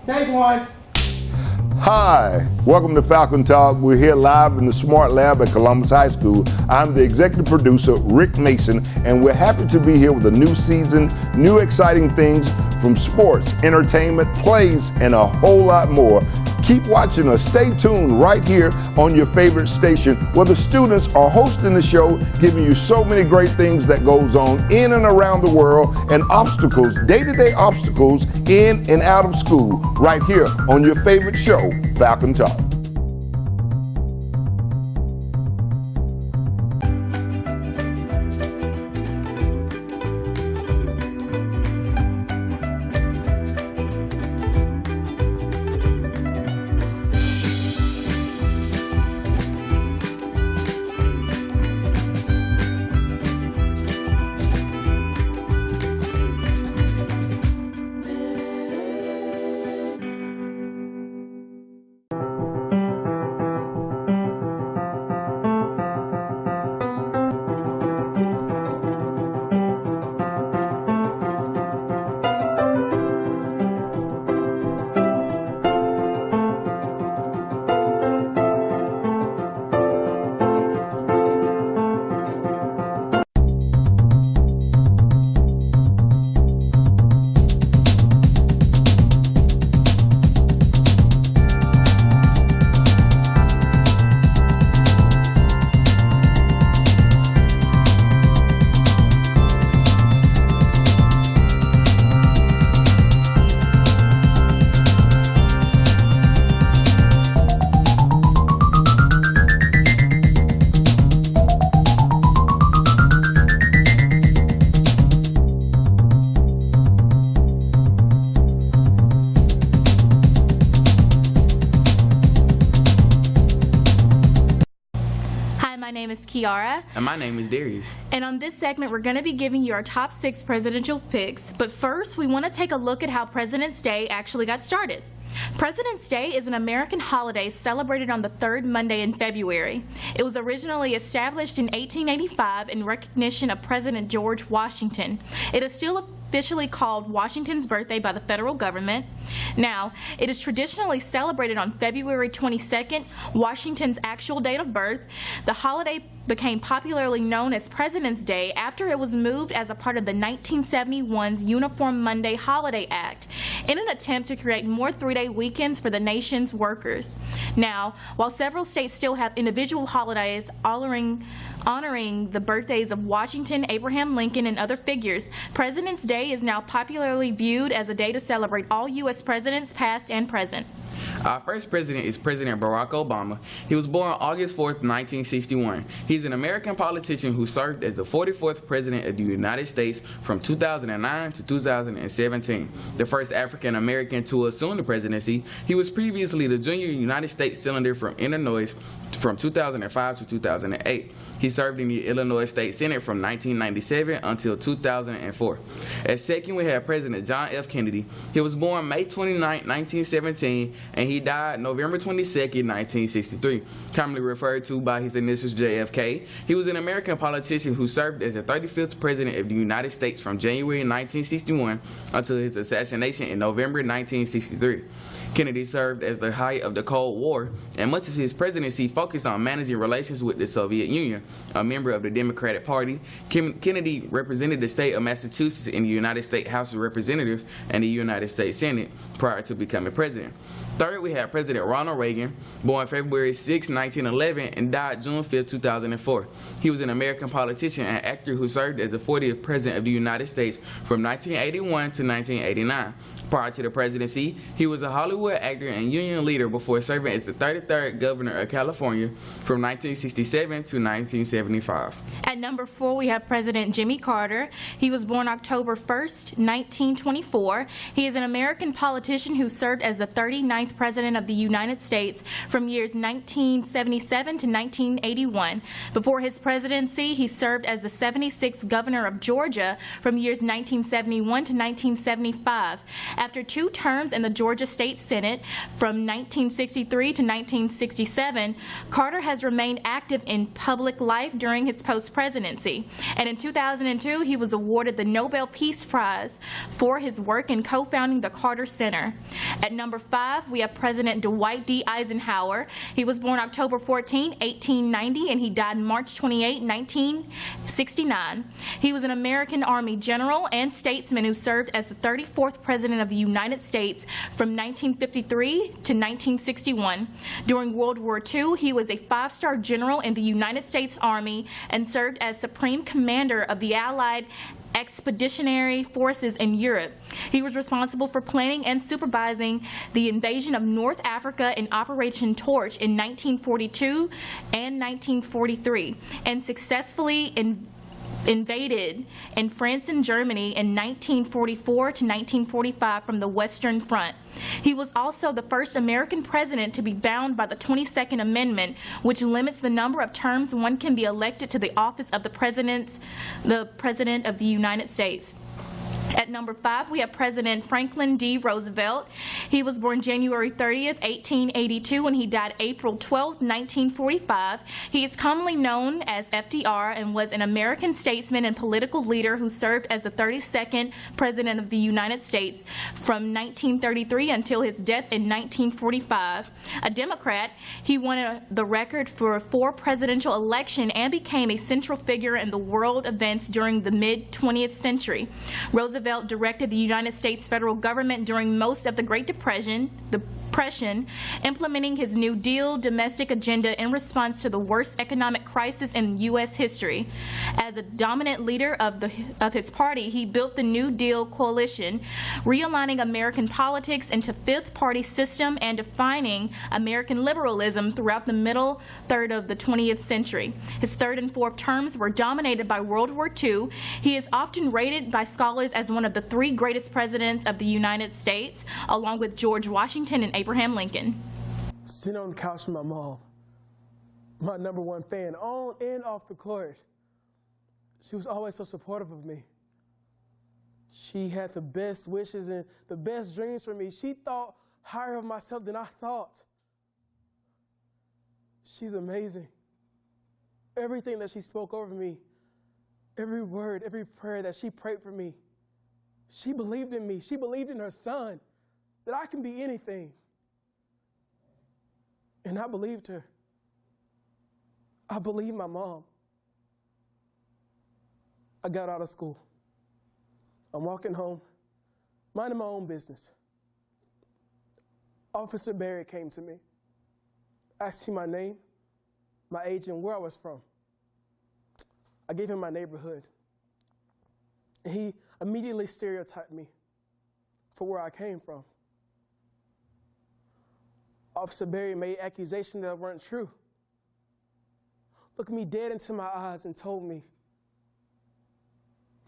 Take one. Hi, welcome to Falcon Talk. We're here live in the Smart Lab at Columbus High School. I'm the executive producer, Rick Mason, and we're happy to be here with a new season, new exciting things from sports, entertainment, plays, and a whole lot more. Keep watching us. Stay tuned right here on your favorite station where the students are hosting the show, giving you so many great things that goes on in and around the world and obstacles, day-to-day obstacles in and out of school, right here on your favorite show, Falcon Talk. My name is Kiara. And my name is Darius. And on this segment, we're going to be giving you our top 6 presidential picks. But first, we want to take a look at how President's Day actually got started. President's Day is an American holiday celebrated on the third Monday in February. It was originally established in 1885 in recognition of President George Washington. It is still officially called Washington's birthday by the federal government. Now, it is traditionally celebrated on February 22nd, Washington's actual date of birth. The holiday became popularly known as President's Day after it was moved as a part of the 1971's Uniform Monday Holiday Act in an attempt to create more 3-day weekends for the nation's workers. Now, while several states still have individual holidays honoring the birthdays of Washington, Abraham Lincoln, and other figures, President's Day is now popularly viewed as a day to celebrate all U.S. presidents past and present. Our first president is President Barack Obama. He was born August 4th, 1961. He's an American politician who served as the 44th President of the United States from 2009 to 2017. The first African American to assume the presidency. He was previously the junior United States Senator from Illinois from 2005 to 2008. He served in the Illinois State Senate from 1997 until 2004. As second, we have President John F. Kennedy. He was born May 29, 1917, and he died November 22, 1963. Commonly referred to by his initials JFK, he was an American politician who served as the 35th President of the United States from January 1961 until his assassination in November 1963. Kennedy served as the height of the Cold War, and much of his presidency focused on managing relations with the Soviet Union. A member of the Democratic Party, Kennedy represented the state of Massachusetts in the United States House of Representatives and the United States Senate prior to becoming president. Third, we have President Ronald Reagan, born February 6, 1911, and died June 5, 2004. He was an American politician and actor who served as the 40th President of the United States from 1981 to 1989. Prior to the presidency, he was a Hollywood actor and union leader before serving as the 33rd Governor of California from 1967 to 1975. At number 4, we have President Jimmy Carter. He was born October 1st, 1924. He is an American politician who served as the 39th President of the United States from years 1977 to 1981. Before his presidency, he served as the 76th Governor of Georgia from years 1971 to 1975. After 2 terms in the Georgia State Senate from 1963 to 1967, Carter has remained active in public life during his post-presidency. And in 2002, he was awarded the Nobel Peace Prize for his work in co-founding the Carter Center. At number 5, we have President Dwight D. Eisenhower. He was born October 14, 1890, and he died March 28, 1969. He was an American Army general and statesman who served as the 34th President of the United States from 1953 to 1961. During World War II, he was a 5-star general in the United States Army and served as Supreme Commander of the Allied Expeditionary Forces in Europe. He was responsible for planning and supervising the invasion of North Africa in Operation Torch in 1942 and 1943, and successfully invaded in France and Germany in 1944 to 1945 from the Western Front. He was also the first American president to be bound by the 22nd Amendment, which limits the number of terms one can be elected to the office of the President of the United States. At number 5, we have President Franklin D. Roosevelt. He was born January 30th, 1882, and he died April 12th, 1945. He is commonly known as FDR and was an American statesman and political leader who served as the 32nd President of the United States from 1933 until his death in 1945. A Democrat, he won the record for 4 presidential elections and became a central figure in the world events during the mid-20th century. Roosevelt directed the United States federal government during most of the Great Depression, implementing his New Deal domestic agenda in response to the worst economic crisis in U.S. history. As a dominant leader of his party, he built the New Deal coalition, realigning American politics into fifth-party system and defining American liberalism throughout the middle third of the 20th century. His third and fourth terms were dominated by World War II. He is often rated by scholars as one of the 3 greatest presidents of the United States, along with George Washington and Abraham Lincoln. Sitting on the couch with my mom, my #1 fan, on and off the court. She was always so supportive of me. She had the best wishes and the best dreams for me. She thought higher of myself than I thought. She's amazing. Everything that she spoke over me, every word, every prayer that she prayed for me, she believed in me. She believed in her son, that I can be anything. And I believed her. I believed my mom. I got out of school. I'm walking home, minding my own business. Officer Barry came to me, asked me my name, my age, and where I was from. I gave him my neighborhood. And he immediately stereotyped me for where I came from. Officer Barry made accusations that weren't true. Looked me dead into my eyes and told me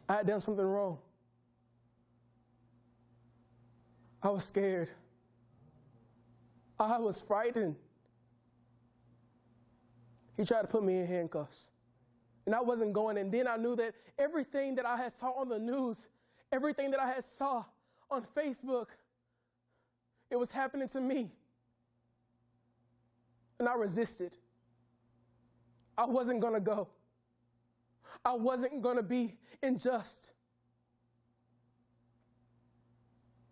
I had done something wrong. I was scared. I was frightened. He tried to put me in handcuffs. And I wasn't going. And then I knew that everything that I had saw on the news, everything that I had saw on Facebook, it was happening to me. And I resisted. I wasn't going to go. I wasn't going to be unjust.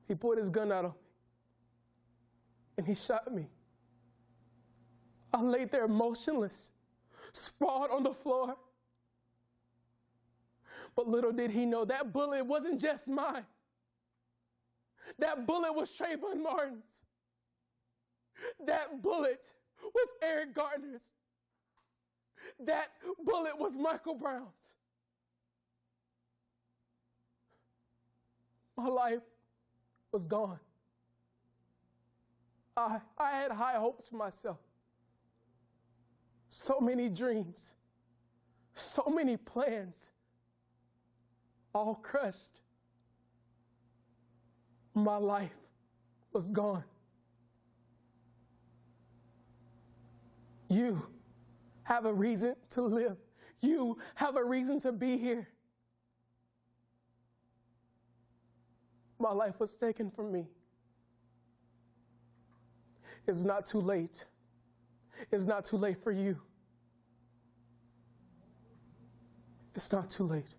He pulled his gun out on me, and he shot me. I laid there motionless, sprawled on the floor. But little did he know that bullet wasn't just mine. That bullet was Trayvon Martin's. That bullet was Eric Gardner's. That bullet was Michael Brown's. My life was gone. I had high hopes for myself. So many dreams, so many plans, all crushed. My life was gone. You have a reason to live. You have a reason to be here. My life was taken from me. It's not too late. It's not too late for you. It's not too late.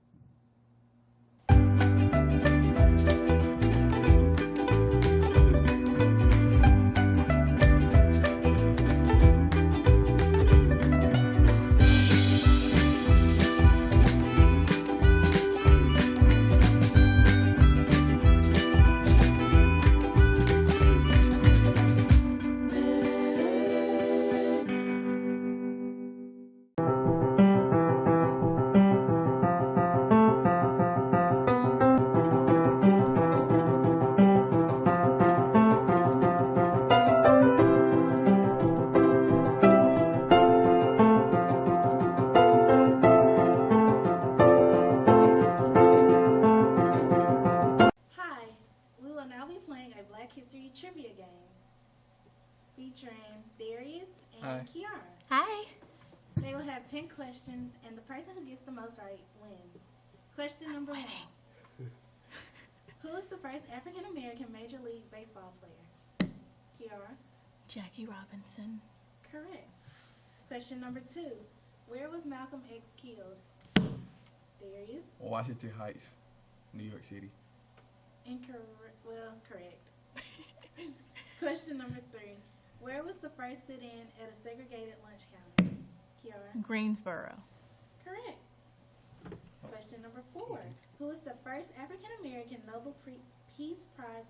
Hi, we will now be playing a Black History trivia game featuring Darius and Kiara. Hi. They will have 10 questions, and the person who gets the most right wins. Question number 1. Who is the first African American Major League Baseball player? Kiara. Jackie Robinson. Correct. Question number 2. Where was Malcolm X killed? Darius. Washington Heights, New York City. Incorrect. Well, correct. Question number 3. Where was the first sit-in at a segregated lunch counter? Kiara. Greensboro. Correct. Question number 4. Who is the first African American Nobel Peace Prize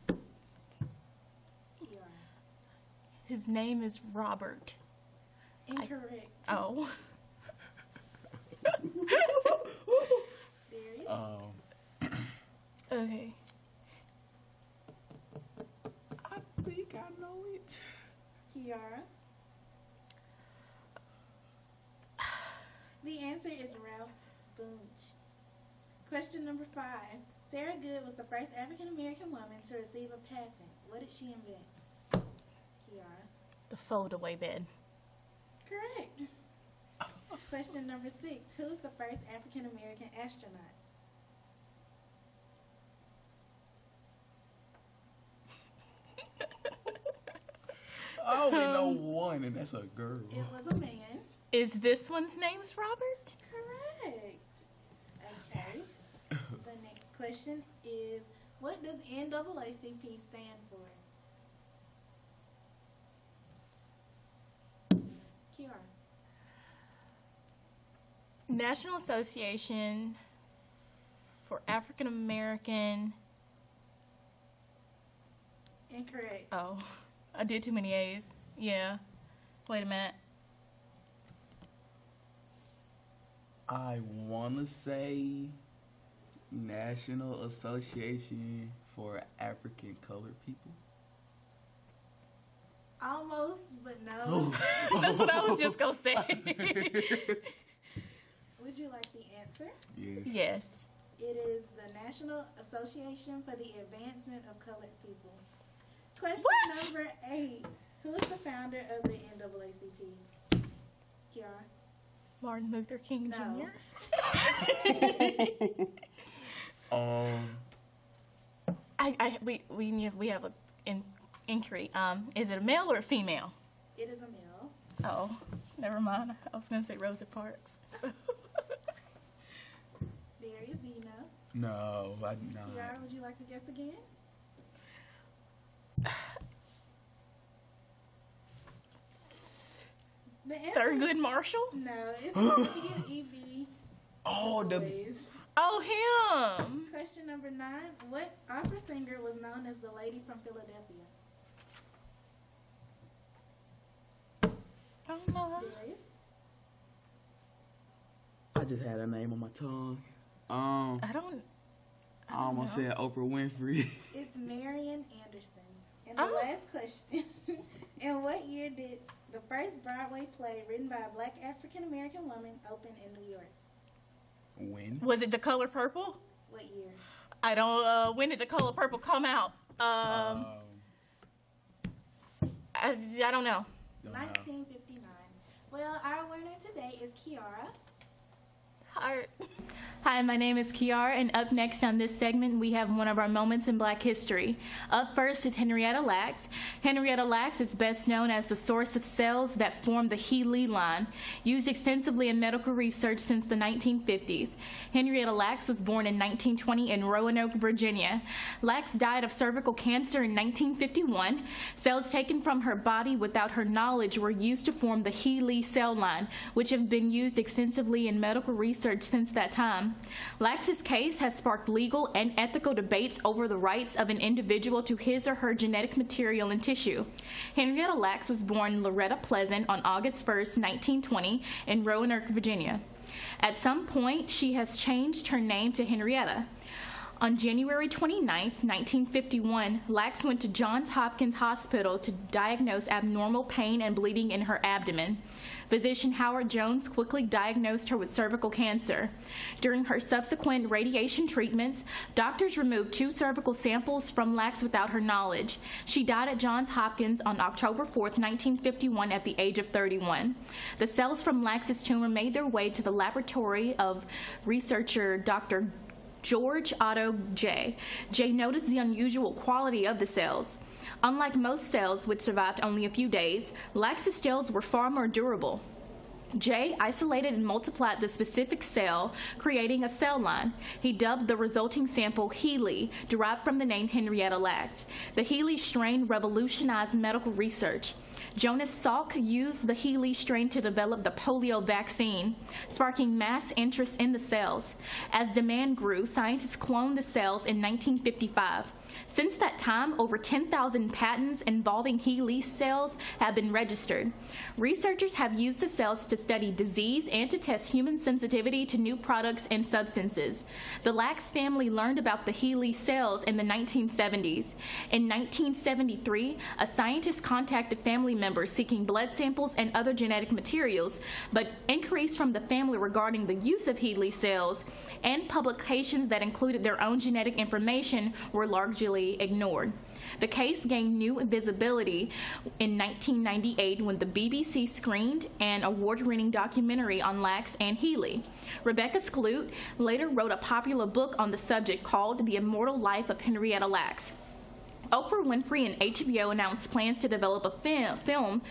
winner? Kiara. His name is Robert. Incorrect. Oh. Darius. Okay. I think I know it. Kiara. The answer is Ralph Bunche. Question number 5. Sarah Good was the first African American woman to receive a patent. What did she invent? Kiara. The fold-away bed. Correct. Question number 6. Who is the first African American astronaut? I only know one, and that's a girl. It was a man. Is this one's name's Robert? Correct. Okay. The next question is, what does NAACP stand for? Kiara. National Association for African American. Incorrect. Oh, I did too many A's. Yeah. Wait a minute. I want to say National Association for African Colored People. Almost, but no. That's what I was just going to say. Would you like the answer? Yes. Yes. It is the National Association for the Advancement of Colored People. Question What? number 8. Who is the founder of the NAACP? Kiara. Martin Luther King No. Jr. We have a inquiry. Is it a male or a female? It is a male. Oh, never mind. I was gonna say Rosa Parks. So. Darius, do you know? No, I do not. Kiara, would you like to guess again? The answer Thurgood Marshall? No, it's W.E.B. Oh, the Boys. Oh, him. Question number 9. What opera singer was known as the Lady from Philadelphia? Oh no. Darius? I just had a name on my tongue. I don't I almost know. said Oprah Winfrey. It's Marian Anderson. And the Oh. last question. In what year did the first Broadway play written by a black African American woman open in New York? When? Was it The Color Purple? What year? I don't. When did The Color Purple come out? I don't know. Don't know. 1959. Well, our winner today is Kiara. Heart. Hi, my name is Kiara, and up next on this segment, we have one of our moments in Black history. Up first is Henrietta Lacks. Henrietta Lacks is best known as the source of cells that form the He-Lee line, used extensively in medical research since the 1950s. Henrietta Lacks was born in 1920 in Roanoke, Virginia. Lacks died of cervical cancer in 1951. Cells taken from her body without her knowledge were used to form the He-Lee cell line, which have been used extensively in medical research since that time. Lacks's case has sparked legal and ethical debates over the rights of an individual to his or her genetic material and tissue. Henrietta Lacks was born Loretta Pleasant on August 1st, 1920, in Roanoke, Virginia. At some point, she has changed her name to Henrietta. On January 29, 1951, Lacks went to Johns Hopkins Hospital to diagnose abnormal pain and bleeding in her abdomen. Physician Howard Jones quickly diagnosed her with cervical cancer. During her subsequent radiation treatments, doctors removed 2 cervical samples from Lacks without her knowledge. She died at Johns Hopkins on October 4, 1951, at the age of 31. The cells from Lacks's tumor made their way to the laboratory of researcher Dr. George Otto J. J noticed the unusual quality of the cells. Unlike most cells, which survived only a few days, Lacks's cells were far more durable. J isolated and multiplied the specific cell, creating a cell line. He dubbed the resulting sample He-Lee, derived from the name Henrietta Lacks. The He-Lee strain revolutionized medical research. Jonas Salk used the He-Lee strain to develop the polio vaccine, sparking mass interest in the cells. As demand grew, scientists cloned the cells in 1955. Since that time, over 10,000 patents involving He-Lee cells have been registered. Researchers have used the cells to study disease and to test human sensitivity to new products and substances. The Lacks family learned about the He-Lee cells in the 1970s. In 1973, a scientist contacted family members seeking blood samples and other genetic materials, but inquiries from the family regarding the use of He-Lee cells and publications that included their own genetic information were largely ignored. The case gained new visibility in 1998 when the BBC screened an award-winning documentary on Lacks and He-Lee. Rebecca Skloot later wrote a popular book on the subject called The Immortal Life of Henrietta Lacks. Oprah Winfrey and HBO announced plans to develop a film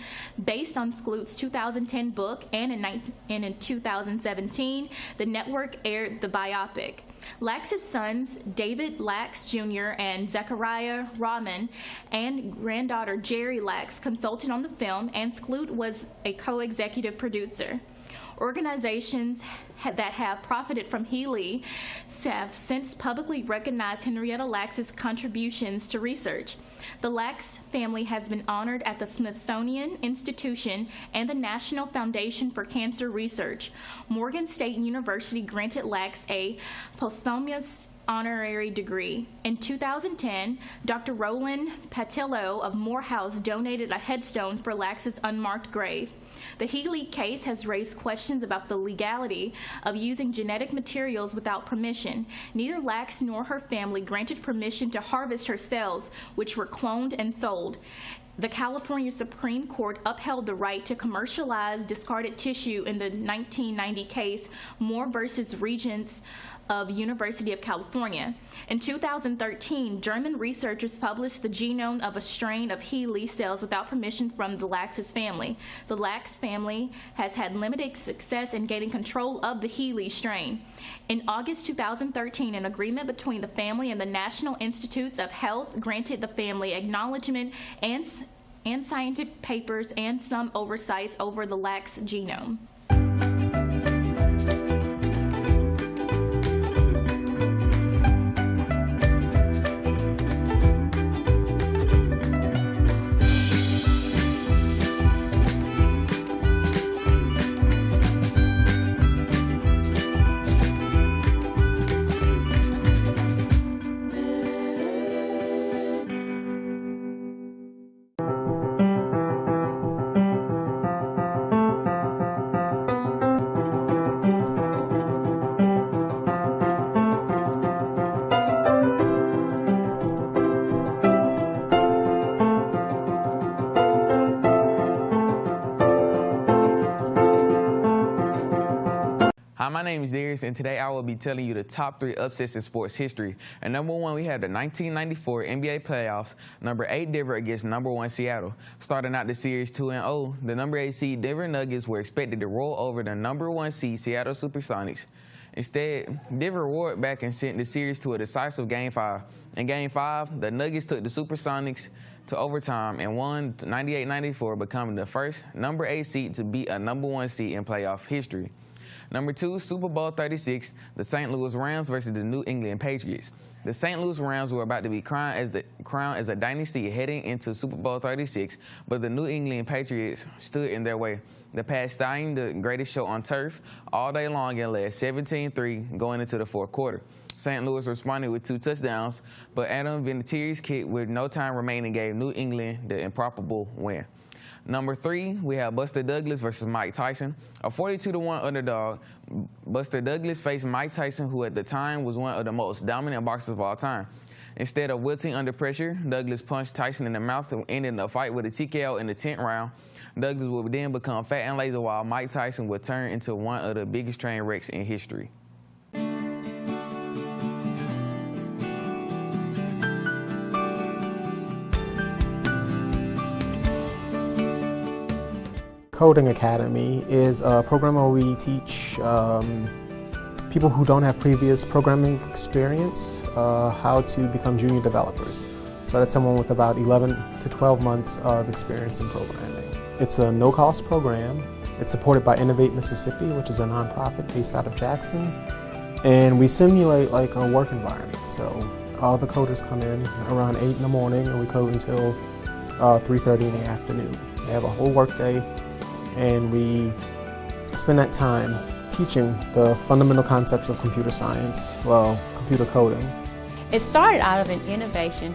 based on Skloot's 2010 book, and in 2017, the network aired the biopic. Lacks's sons, David Lacks Jr. and Zechariah Rahman, and granddaughter Jerry Lacks consulted on the film, and Skloot was a co-executive producer. Organizations that have profited from He-Lee have since publicly recognized Henrietta Lacks' contributions to research. The Lacks family has been honored at the Smithsonian Institution and the National Foundation for Cancer Research. Morgan State University granted Lacks a posthumous honorary degree. In 2010, Dr. Roland Patillo of Morehouse donated a headstone for Lacks' unmarked grave. The He-Lee case has raised questions about the legality of using genetic materials without permission. Neither Lacks nor her family granted permission to harvest her cells, which were cloned and sold. The California Supreme Court upheld the right to commercialize discarded tissue in the 1990 case Moore versus Regents of University of California. In 2013, German researchers published the genome of a strain of He-Lee cells without permission from the Lacks family. The Lacks family has had limited success in gaining control of the He-Lee strain. In August 2013, an agreement between the family and the National Institutes of Health granted the family acknowledgement and scientific papers and some oversights over the Lacks genome. My name is Darius, and today I will be telling you the top 3 upsets in sports history. At number 1, we have the 1994 NBA playoffs. Number 8, Denver against number 1 Seattle. Starting out the series 2-0, the number 8 seed Denver Nuggets were expected to roll over the number 1 seed Seattle Supersonics. Instead, Denver roared back and sent the series to a decisive Game 5. In Game 5, the Nuggets took the Supersonics to overtime and won 98-94, becoming the first number 8 seed to beat a number 1 seed in playoff history. Number 2, Super Bowl 36, the St. Louis Rams versus the New England Patriots. The St. Louis Rams were about to be crowned as a dynasty heading into Super Bowl 36, but the New England Patriots stood in their way. The Pats styling the greatest show on turf all day long and led 17-3 going into the fourth quarter. St. Louis responded with 2 touchdowns, but Adam Vinatieri's kick with no time remaining gave New England the improbable win. Number 3, we have Buster Douglas versus Mike Tyson. A 42-1 underdog, Buster Douglas faced Mike Tyson, who at the time was one of the most dominant boxers of all time. Instead of wilting under pressure, Douglas punched Tyson in the mouth and ended the fight with a TKO in the 10th round. Douglas would then become fat and lazy, while Mike Tyson would turn into one of the biggest train wrecks in history. Coding Academy is a program where we teach people who don't have previous programming experience how to become junior developers. So that's someone with about 11 to 12 months of experience in programming. It's a no-cost program. It's supported by Innovate Mississippi, which is a nonprofit based out of Jackson. And we simulate like a work environment. So all the coders come in around 8 in the morning and we code until 3:30 in the afternoon. They have a whole work day, and we spend that time teaching the fundamental concepts of computer science, well, computer coding. It started out of an innovation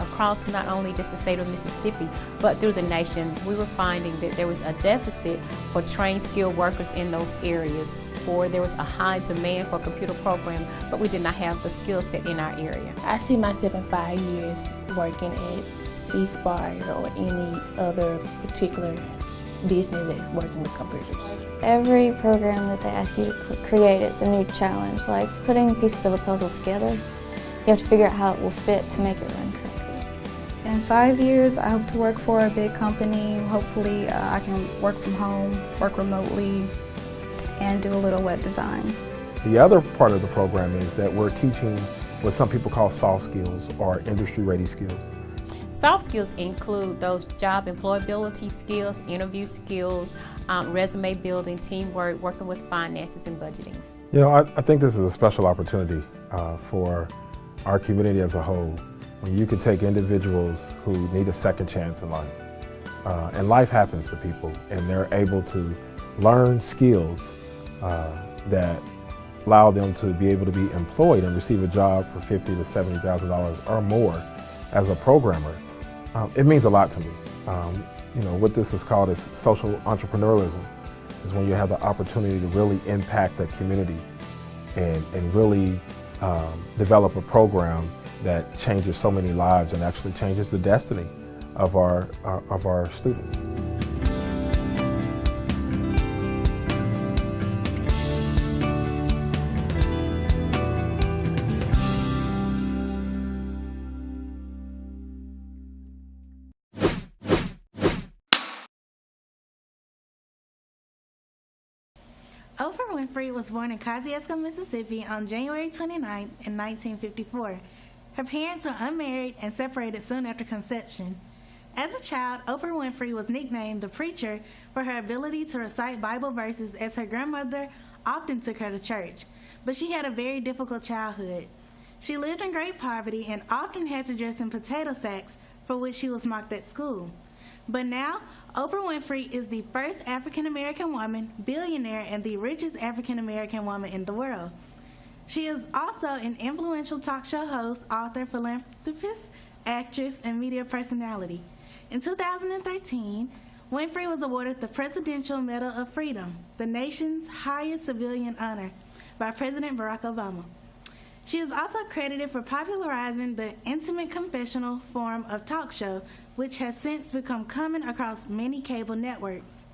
across not only just the state of Mississippi, but through the nation. We were finding that there was a deficit for trained skilled workers in those areas, or there was a high demand for computer programming, but we did not have the skill set in our area. I see myself in 5 years working at C-Spire or any other particular business that's working with computers. Every program that they ask you to create, it's a new challenge. Like putting pieces of a puzzle together, you have to figure out how it will fit to make it run correctly. In 5 years, I hope to work for a big company. Hopefully, I can work from home, work remotely, and do a little web design. The other part of the program is that we're teaching what some people call soft skills or industry-ready skills. Soft skills include those job employability skills, interview skills, resume building, teamwork, working with finances and budgeting. You know, I think this is a special opportunity for our community as a whole, when you can take individuals who need a second chance in life. And life happens to people, and they're able to learn skills that allow them to be able to be employed and receive a job for $50,000 to $70,000 or more as a programmer. It means a lot to me. You know, what this is called is social entrepreneurialism, is when you have the opportunity to really impact the community and really develop a program that changes so many lives and actually changes the destiny of our students. Oprah Winfrey was born in Kosciuszko, Mississippi on January 29, in 1954. Her parents were unmarried and separated soon after conception. As a child, Oprah Winfrey was nicknamed the preacher for her ability to recite Bible verses, as her grandmother often took her to church. But she had a very difficult childhood. She lived in great poverty and often had to dress in potato sacks, for which she was mocked at school. But now, Oprah Winfrey is the first African-American woman billionaire and the richest African-American woman in the world. She is also an influential talk show host, author, philanthropist, actress, and media personality. In 2013, Winfrey was awarded the Presidential Medal of Freedom, the nation's highest civilian honor, by President Barack Obama. She is also credited for popularizing the intimate confessional form of talk show, which has since become common across many cable networks.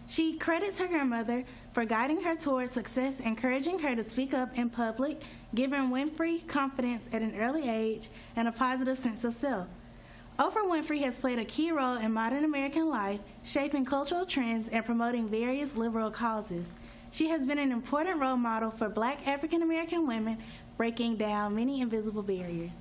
She credits her grandmother for guiding her towards success, encouraging her to speak up in public, giving Winfrey confidence at an early age, and a positive sense of self. Oprah Winfrey has played a key role in modern American life, shaping cultural trends and promoting various liberal causes. She has been an important role model for Black African American women, breaking down many invisible barriers.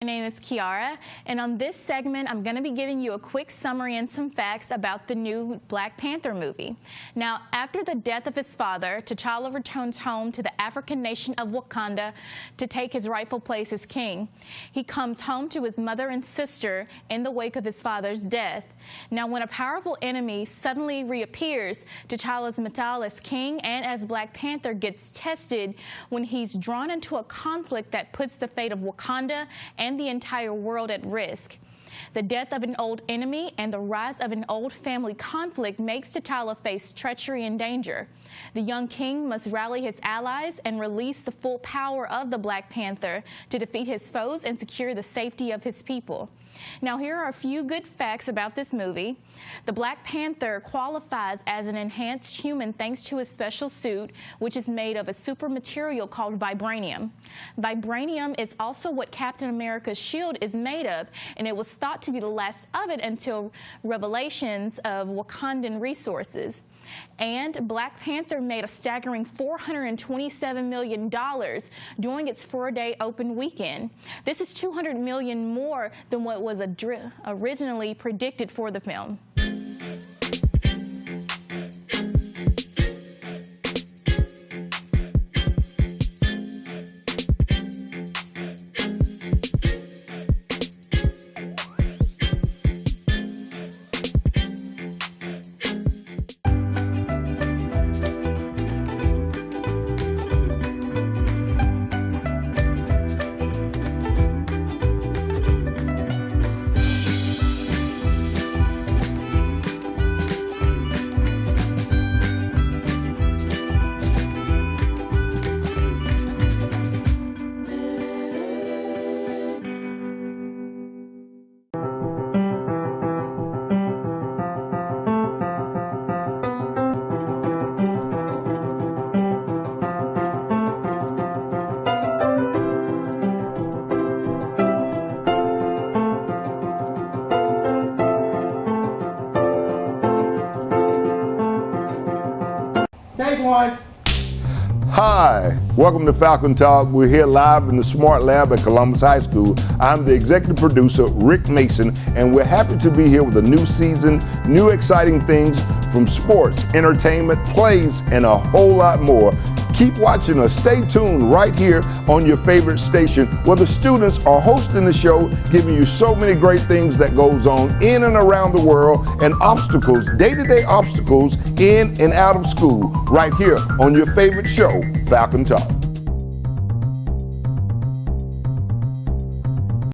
My name is Kiara, and on this segment, I'm going to be giving you a quick summary and some facts about the new Black Panther movie. Now, after the death of his father, T'Challa returns home to the African nation of Wakanda to take his rightful place as king. He comes home to his mother and sister in the wake of his father's death. Now, when a powerful enemy suddenly reappears, T'Challa's mettle as king and as Black Panther gets tested when he's drawn into a conflict that puts the fate of Wakanda and the entire world at risk. The death of an old enemy and the rise of an old family conflict makes T'Challa face treachery and danger. The young king must rally his allies and release the full power of the Black Panther to defeat his foes and secure the safety of his people. Now, here are a few good facts about this movie. The Black Panther qualifies as an enhanced human thanks to his special suit, which is made of a super material called vibranium. Vibranium is also what Captain America's shield is made of, and it was thought to be the last of it until revelations of Wakandan resources. And Black Panther made a staggering $427 million during its 4-day open weekend. This is $200 million more than what was originally predicted for the film. Take one. Hi, welcome to Falcon Talk. We're here live in the Smart Lab at Columbus High School. I'm the executive producer, Rick Mason, and we're happy to be here with a new season, new exciting things from sports, entertainment, plays, and a whole lot more. Keep watching us. Stay tuned right here on your favorite station where the students are hosting the show, giving you so many great things that goes on in and around the world and obstacles, day-to-day obstacles in and out of school, right here on your favorite show, Falcon Talk.